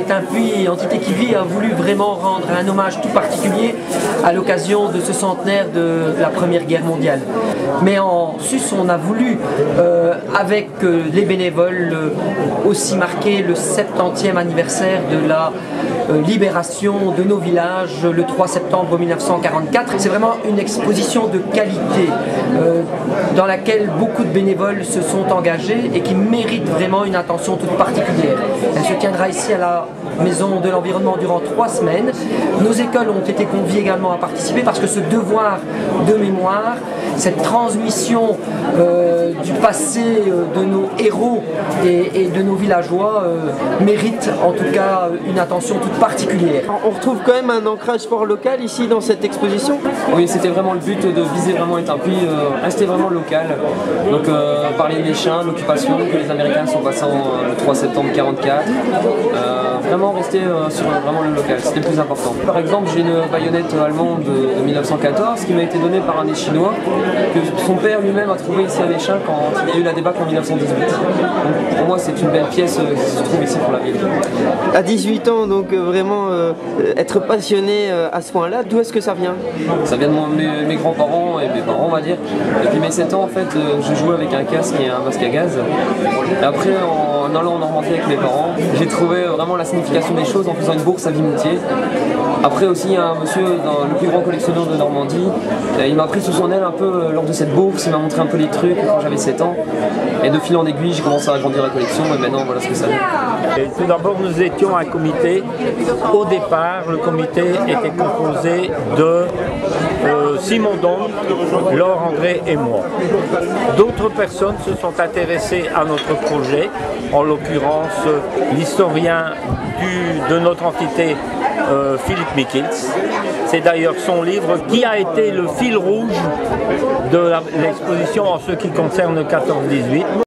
est un puits, entité qui vit, a voulu vraiment rendre un hommage tout particulier à l'occasion de ce centenaire de la Première Guerre mondiale. Mais en sus, on a voulu, avec les bénévoles, aussi marquer le 70e anniversaire de la libération de nos villages le 3 septembre 1944. C'est vraiment une exposition de qualité dans laquelle beaucoup de bénévoles se sont engagés et qui mérite vraiment une attention toute particulière. Elle se tiendra ici à la Maison de l'Environnement durant 3 semaines. Nos écoles ont été conviées également à participer parce que ce devoir de mémoire, cette transmission du passé de nos héros et de nos villageois mérite en tout cas une attention toute particulière. On retrouve quand même un ancrage fort local ici dans cette exposition. Oui, c'était vraiment le but de viser vraiment être un pays rester vraiment local. Donc parler des chiens, l'occupation que les Américains sont passés le 3 septembre 1944. Vraiment rester sur vraiment le local, c'était le plus important. Par exemple, j'ai une baïonnette allemande de 1914 qui m'a été donnée par un des Chinois que son père lui-même a trouvé ici à Méchin quand il y a eu la débâcle en 1918. Donc, pour moi, c'est une belle pièce qui se trouve ici pour la ville. À 18 ans, donc vraiment être passionné à ce point-là, d'où est-ce que ça vient? Ça vient de mes grands-parents et mes parents, on va dire. Depuis mes 7 ans, en fait, je jouais avec un casque et un masque à gaz. Et après, en allant en Normandie avec mes parents, j'ai trouvé vraiment la signification des choses en faisant une bourse à Vimoutier. Après aussi, il y a un monsieur, le plus grand collectionneur de Normandie, il m'a pris sous son aile un peu lors de cette bourse, il m'a montré un peu les trucs quand j'avais 7 ans. Et de fil en aiguille, j'ai commencé à agrandir la collection et maintenant voilà ce que ça donne. Tout d'abord, nous étions un comité. Au départ, le comité était composé de Simon Dompe, Laure André et moi. D'autres personnes se sont intéressées à notre projet, en l'occurrence l'historien de notre entité, Philippe Mickels. C'est d'ailleurs son livre qui a été le fil rouge de l'exposition en ce qui concerne 14-18.